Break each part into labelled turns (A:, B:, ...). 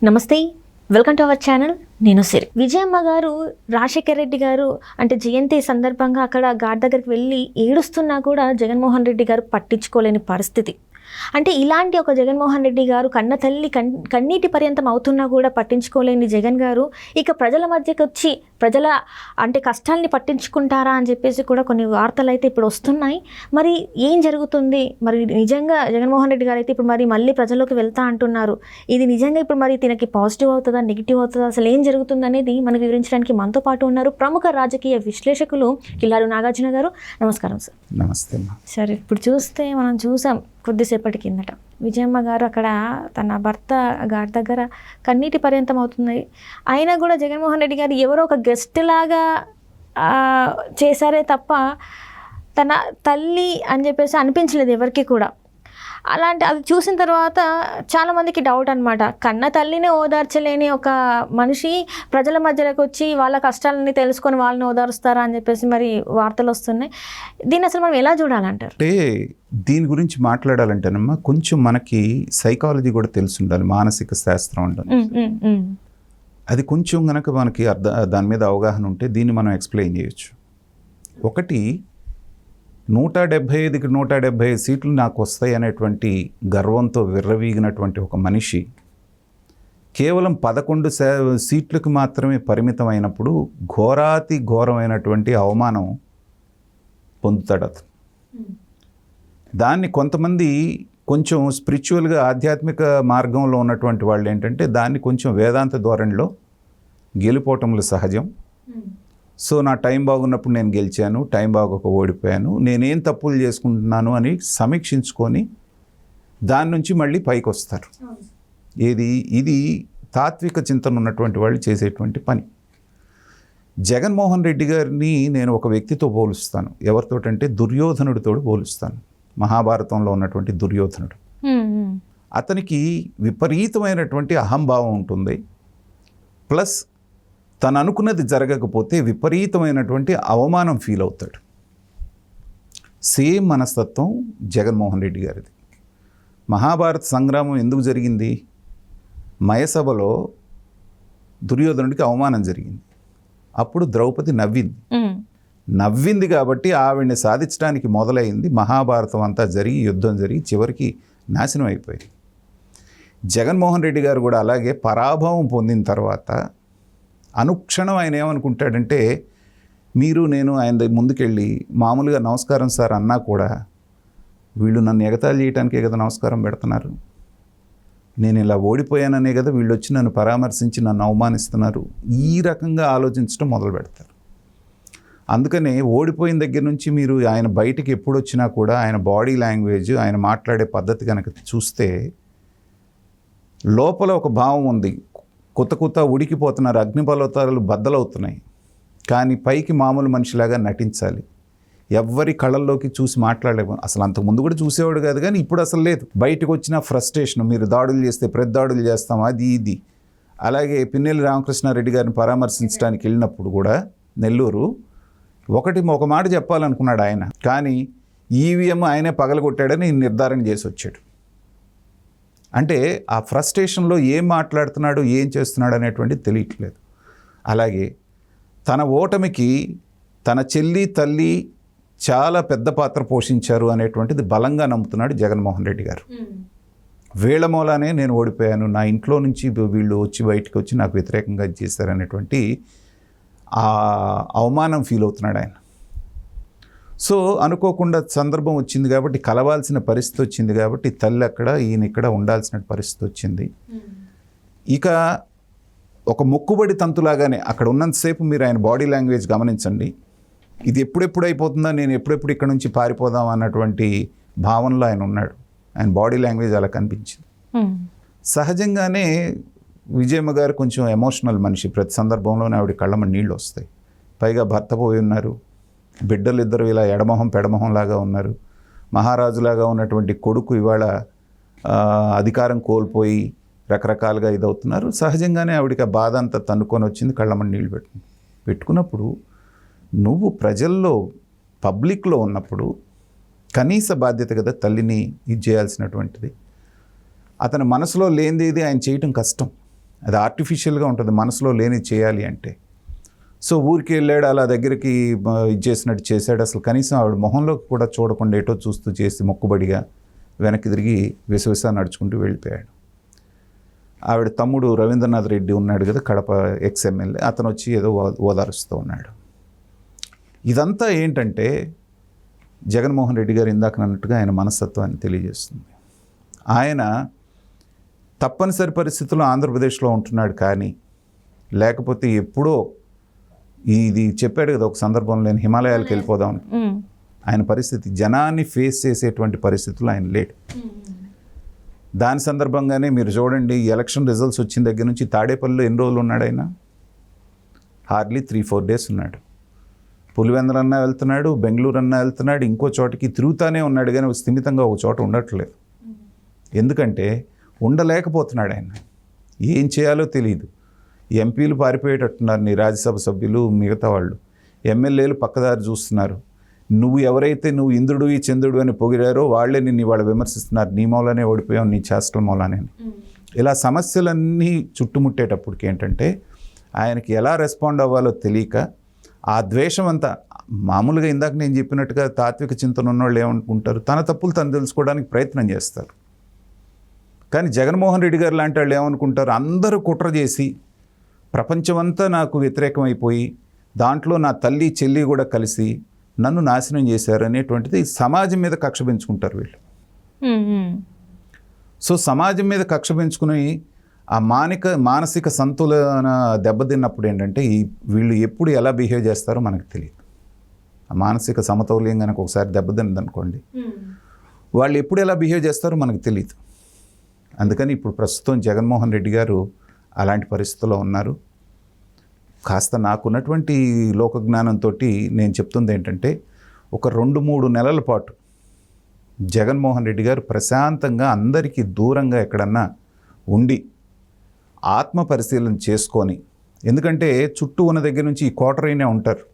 A: నమస్తే, welcome to our channel. నేను సిరి. విజయమ్మ గారు రాజశేఖర్ రెడ్డి గారు అంటే జయంతి సందర్భంగా అక్కడ ఘాట్ దగ్గరికి వెళ్ళి ఏడుస్తున్నా కూడా జగన్మోహన్ రెడ్డి గారు పట్టించుకోలేని పరిస్థితి. అంటే ఇలాంటి ఒక జగన్మోహన్ రెడ్డి గారు కన్న తల్లి కన్నీటి పర్యంతం అవుతున్నా కూడా పట్టించుకోలేని జగన్ గారు ఇక ప్రజల మధ్యకి వచ్చి ప్రజల అంటే కష్టాల్ని పట్టించుకుంటారా అని చెప్పేసి కూడా కొన్ని వార్తలు అయితే ఇప్పుడు వస్తున్నాయి. మరి ఏం జరుగుతుంది? మరి నిజంగా జగన్మోహన్ రెడ్డి గారు అయితే ఇప్పుడు మళ్ళీ ప్రజల్లోకి వెళ్తా అంటున్నారు. ఇది నిజంగా ఇప్పుడు మరి తినకి పాజిటివ్ అవుతుందా, నెగిటివ్ అవుతుందా, అసలు ఏం జరుగుతుంది అనేది మనకు వివరించడానికి మనతో పాటు ఉన్నారు ప్రముఖ రాజకీయ విశ్లేషకులు కిల్లారు నాగార్జున గారు. నమస్కారం సార్.
B: నమస్తే.
A: సరే, ఇప్పుడు చూస్తే మనం చూసాం కొద్దిసేపటి కిందట విజయమ్మ గారు అక్కడ తన భర్త ఘాట్ దగ్గర కన్నీటి పర్యంతం అవుతుంది. అయినా కూడా జగన్మోహన్ రెడ్డి గారు ఎవరో ఒక గెస్ట్ లాగా చేశారే తప్ప తన తల్లి అని చెప్పేసి అనిపించలేదు ఎవరికి కూడా. అలాంటి అది చూసిన తర్వాత చాలామందికి డౌట్ అనమాట, కన్న తల్లిని ఓదార్చలేని ఒక మనిషి ప్రజల మధ్యలోకి వచ్చి వాళ్ళ కష్టాలని తెలుసుకొని వాళ్ళని ఓదారుస్తారా అని చెప్పేసి మరి వార్తలు వస్తున్నాయి. దీన్ని అసలు మనం ఎలా చూడాలంటారు?
B: అంటే దీని గురించి మాట్లాడాలంటేనమ్మా కొంచెం మనకి సైకాలజీ కూడా తెలిసి ఉండాలి, మానసిక శాస్త్రం ఉంటుంది. అది కొంచెం కనుక మనకి దాని మీద అవగాహన ఉంటే దీన్ని మనం ఎక్స్ప్లెయిన్ చేయొచ్చు. ఒకటి, 175కి 175 సీట్లు నాకు వస్తాయి అనేటువంటి గర్వంతో విర్రవీగినటువంటి ఒక మనిషి కేవలం 11 సీట్లకు మాత్రమే పరిమితమైనప్పుడు ఘోరాతి ఘోరమైనటువంటి అవమానం పొందుతాడు అతను. దాన్ని కొంతమంది కొంచెం స్పిరిచువల్గా ఆధ్యాత్మిక మార్గంలో ఉన్నటువంటి వాళ్ళు ఏంటంటే దాన్ని కొంచెం వేదాంత ధోరణిలో గెలుపోవటంలో సహజం. సో నా టైం బాగున్నప్పుడు నేను గెలిచాను, టైం బాగోక ఓడిపోయాను, నేనేం తప్పులు చేసుకుంటున్నాను అని సమీక్షించుకొని దాని నుంచి మళ్ళీ పైకి వస్తారు. ఇది తాత్విక చింతన ఉన్నటువంటి వాళ్ళు చేసేటువంటి పని. జగన్మోహన్ రెడ్డి గారిని నేను ఒక వ్యక్తితో పోలుస్తాను. ఎవరితోటంటే దుర్యోధనుడితో పోలుస్తాను. మహాభారతంలో ఉన్నటువంటి దుర్యోధనుడు. అతనికి విపరీతమైనటువంటి అహంభావం ఉంటుంది. ప్లస్ తను అనుకున్నది జరగకపోతే విపరీతమైనటువంటి అవమానం ఫీల్ అవుతాడు. సేమ్ మనస్తత్వం జగన్మోహన్ రెడ్డి గారిది. మహాభారత సంగ్రామం ఎందుకు జరిగింది? మయసభలో దుర్యోధనుడికి అవమానం జరిగింది. అప్పుడు ద్రౌపది నవ్వింది కాబట్టి ఆవిడ్ని సాధించడానికి మొదలైంది. మహాభారతం అంతా జరిగి యుద్ధం జరిగి చివరికి నాశనం అయిపోయింది. జగన్మోహన్ రెడ్డి గారు కూడా అలాగే పరాభవం పొందిన తర్వాత అనుక్షణం ఆయన ఏమనుకుంటాడంటే, మీరు నేను ఆయన ముందుకెళ్ళి మామూలుగా నమస్కారం సార్ అన్నా కూడా వీళ్ళు నన్ను ఎగతాళి చేయడానికే కదా నమస్కారం పెడుతున్నారు, నేను ఇలా ఓడిపోయాననే కదా వీళ్ళు వచ్చి నన్ను పరామర్శించి నన్ను అవమానిస్తున్నారు, ఈ రకంగా ఆలోచించడం మొదలు పెడతారు. అందుకనే ఓడిపోయిన దగ్గర నుంచి మీరు ఆయన బయటికి ఎప్పుడు వచ్చినా కూడా ఆయన బాడీ లాంగ్వేజ్, ఆయన మాట్లాడే పద్ధతి కనుక చూస్తే లోపల ఒక భావం ఉంది. కొత్త ఉడికిపోతున్నారు, అగ్నిపర్వతాలు బద్దలవుతున్నాయి, కానీ పైకి మామూలు మనిషిలాగా నటించాలి. ఎవ్వరి కళ్ళల్లోకి చూసి మాట్లాడలేము. అసలు అంతకుముందు కూడా చూసేవాడు కాదు, కానీ ఇప్పుడు అసలు లేదు. బయటకు వచ్చిన ఫ్రస్ట్రేషన్, మీరు దాడులు చేస్తే దాడులు చేస్తాం, అది ఇది. అలాగే పిన్నెల్లి రామకృష్ణారెడ్డి గారిని పరామర్శించడానికి వెళ్ళినప్పుడు కూడా నెల్లూరు ఒక మాట చెప్పాలనుకున్నాడు ఆయన, కానీ ఈవీఎం ఆయనే పగలగొట్టాడని నిర్ధారణ చేసి వచ్చాడు. అంటే ఆ ఫ్రస్ట్రేషన్లో ఏం మాట్లాడుతున్నాడు, ఏం చేస్తున్నాడు అనేటువంటిది తెలియట్లేదు. అలాగే తన ఓటమికి తన చెల్లి తల్లి చాలా పెద్ద పాత్ర పోషించారు అనేటువంటిది బలంగా నమ్ముతున్నాడు జగన్మోహన్ రెడ్డి గారు. వీళ్ళ మూలానే నేను ఓడిపోయాను, నా ఇంట్లో నుంచి వీళ్ళు వచ్చి బయటకు వచ్చి నాకు వ్యతిరేకంగా చేశారనేటువంటి ఆ అవమానం ఫీల్ అవుతున్నాడు ఆయన. సో అనుకోకుండా సందర్భం వచ్చింది కాబట్టి, కలవాల్సిన పరిస్థితి వచ్చింది కాబట్టి తల్లి అక్కడ, ఈయన ఇక్కడ ఉండాల్సిన పరిస్థితి వచ్చింది. ఇక ఒక మొక్కుబడి తంతులాగానే అక్కడ ఉన్నంతసేపు మీరు ఆయన బాడీ లాంగ్వేజ్ గమనించండి. ఇది ఎప్పుడెప్పుడు అయిపోతుందా, నేను ఎప్పుడెప్పుడు ఇక్కడ నుంచి పారిపోదాం అన్నటువంటి భావనలో ఆయన ఉన్నాడు. ఆయన బాడీ లాంగ్వేజ్ అలా కనిపించింది. సహజంగానే విజయమ్మ గారు కొంచెం ఎమోషనల్ మనిషి. ప్రతి సందర్భంలోనే ఆవిడ కళ్ళమ నీళ్ళు వస్తాయి. పైగా భర్త పోయి ఉన్నారు, బిడ్డలు ఇద్దరు ఇలా ఎడమొహం పెడమొహం లాగా ఉన్నారు. మహారాజులాగా ఉన్నటువంటి కొడుకు ఇవాళ అధికారం కోల్పోయి రకరకాలుగా ఇదవుతున్నారు. సహజంగానే ఆవిడకి ఆ బాధ అంతా తన్నుకొని వచ్చింది. కళ్ళమని నీళ్ళు పెట్టుకున్నప్పుడు నువ్వు ప్రజల్లో పబ్లిక్లో ఉన్నప్పుడు కనీస బాధ్యత కదా తల్లిని ఇది చేయాల్సినటువంటిది. అతని మనసులో లేనిది ఆయన చేయటం కష్టం. అది ఆర్టిఫిషియల్గా ఉంటుంది మనసులో లేని చేయాలి అంటే. సో ఊరికి వెళ్ళాడు, అలా దగ్గరికి ఇది చేసినట్టు చేశాడు. అసలు కనీసం ఆవిడ మొహంలో కూడా చూడకుండా ఏటో చూస్తూ చేసి మొక్కుబడిగా వెనక్కి తిరిగి విసవిసా నడుచుకుంటూ వెళ్ళిపోయాడు. ఆవిడ తమ్ముడు రవీంద్రనాథ్ రెడ్డి ఉన్నాడు కదా, కడప ఎక్స్ఎమ్మెల్యే, అతను వచ్చి ఏదో ఓదారుస్తూ ఉన్నాడు. ఇదంతా ఏంటంటే జగన్మోహన్ రెడ్డి గారు ఇందాక అన్నట్టుగా ఆయన మనస్తత్వాన్ని తెలియజేస్తుంది. ఆయన తప్పనిసరి పరిస్థితుల్లో ఆంధ్రప్రదేశ్లో ఉంటున్నాడు, కానీ లేకపోతే ఎప్పుడో ఇది చెప్పాడు కదా ఒక సందర్భంలో, నేను హిమాలయాలకు వెళ్ళిపోదాం. ఆయన పరిస్థితి జనాన్ని ఫేస్ చేసేటువంటి పరిస్థితుల్లో ఆయన లేడు. దాని సందర్భంగానే మీరు చూడండి, ఎలక్షన్ రిజల్ట్స్ వచ్చిన దగ్గర నుంచి తాడేపల్లిలో ఎన్ని రోజులు ఉన్నాడు ఆయన? హార్డ్లీ 3-4 డేస్ ఉన్నాడు. పులివెందులు అన్నా వెళ్తున్నాడు, బెంగళూరు అన్నా వెళ్తున్నాడు, ఇంకో చోటికి తిరుగుతానే ఉన్నాడు, కానీ స్థిమితంగా ఒక చోట ఉండట్లేదు. ఎందుకంటే ఉండలేకపోతున్నాడు ఆయన. ఏం చేయాలో తెలియదు. ఎంపీలు పారిపోయేటట్టున్నారు, నీ రాజ్యసభ సభ్యులు, మిగతా వాళ్ళు, ఎమ్మెల్యేలు పక్కదారి చూస్తున్నారు. నువ్వు ఎవరైతే నువ్వు ఇంద్రుడు ఈ చంద్రుడు అని పొగిడారో వాళ్ళే నిన్ను ఇవాళ విమర్శిస్తున్నారు, నీ మూలనే ఓడిపోయావు, నీ చేష్టల మూలానే. ఇలా సమస్యలన్నీ చుట్టుముట్టేటప్పటికి ఏంటంటే ఆయనకి ఎలా రెస్పాండ్ అవ్వాలో తెలియక ఆ ద్వేషం అంతా, మామూలుగా ఇందాక నేను చెప్పినట్టుగా తాత్విక చింతన ఉన్నవాళ్ళు ఏమనుకుంటారు, తన తప్పులు తను తెలుసుకోవడానికి ప్రయత్నం చేస్తారు. కానీ జగన్మోహన్ రెడ్డి గారు లాంటి వాళ్ళు ఏమనుకుంటారు, అందరూ కుట్ర చేసి ప్రపంచమంతా నాకు వ్యతిరేకమైపోయి దాంట్లో నా తల్లి చెల్లి కూడా కలిసి నన్ను నాశనం చేశారు అనేటువంటిది సమాజం మీద కక్ష పెంచుకుంటారు వీళ్ళు. సో సమాజం మీద కక్ష పెంచుకుని ఆ మానసిక సంతులన దెబ్బతిన్నప్పుడు ఏంటంటే వీళ్ళు ఎప్పుడు ఎలా బిహేవ్ చేస్తారో మనకు తెలియదు. ఆ మానసిక సమతౌల్యం కనుక ఒకసారి దెబ్బతిన్నది అనుకోండి, వాళ్ళు ఎప్పుడు ఎలా బిహేవ్ చేస్తారో మనకు తెలియదు. అందుకని ఇప్పుడు ప్రస్తుతం జగన్మోహన్ రెడ్డి గారు అలాంటి పరిస్థితుల్లో ఉన్నారు. కాస్త నాకున్నటువంటి లోకజ్ఞానంతో నేను చెప్తుంది ఏంటంటే, ఒక 2-3 నెలల పాటు జగన్మోహన్ రెడ్డి గారు ప్రశాంతంగా అందరికీ దూరంగా ఎక్కడన్నా ఉండి ఆత్మ పరిశీలన చేసుకొని, ఎందుకంటే చుట్టూ ఉన్న దగ్గర నుంచి ఈ కోటరైనే ఉంటారు,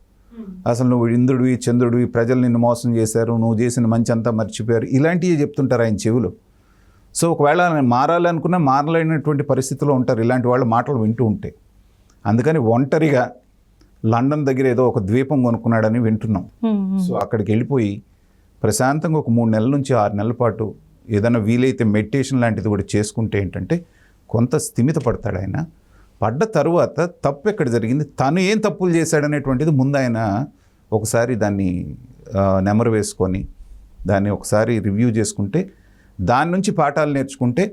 B: అసలు నువ్వు ఇంద్రుడివి చంద్రుడివి, ప్రజలు నిన్ను మోసం చేశారు, నువ్వు చేసిన మంచి అంతా మర్చిపోయారు, ఇలాంటివి చెప్తుంటారు ఆయన చెవులు. సో ఒకవేళ మారాలనుకున్నా మారలేనటువంటి పరిస్థితిలో ఉంటారు ఇలాంటి వాళ్ళ మాటలు వింటూ ఉంటే. అందుకని ఒంటరిగా లండన్ దగ్గర ఏదో ఒక ద్వీపం కొనుక్కున్నాడని వింటున్నాం. సో అక్కడికి వెళ్ళిపోయి ప్రశాంతంగా ఒక 3 నెలల నుంచి 6 నెలల పాటు ఏదైనా వీలైతే మెడిటేషన్ లాంటిది కూడా చేసుకుంటే ఏంటంటే కొంత స్థిమిత పడతాడు ఆయన. పడ్డ తరువాత తప్పు ఎక్కడ జరిగింది, తను ఏం తప్పులు చేశాడనేటువంటిది ముందు ఆయన ఒకసారి దాన్ని నెమరు వేసుకొని దాన్ని ఒకసారి రివ్యూ చేసుకుంటే, దాని నుంచి పాఠాలు నేర్చుకుంటే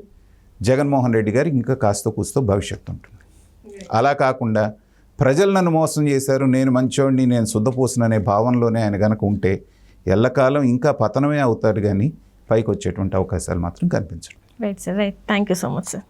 B: జగన్మోహన్ రెడ్డి గారికి ఇంకా కాస్త కూస్తో భవిష్యత్తు ఉంటుంది. అలా కాకుండా ప్రజలు నన్ను మోసం చేశారు, నేను మంచోడిని, నేను శుద్ధపూసననే భావనలోనే ఆయన కనుక ఉంటే ఎల్లకాలం ఇంకా పతనమే అవుతాడు, కానీ పైకి వచ్చేటువంటి అవకాశాలు మాత్రం కనిపించడం.
A: Right sir, right. Thank you so much sir.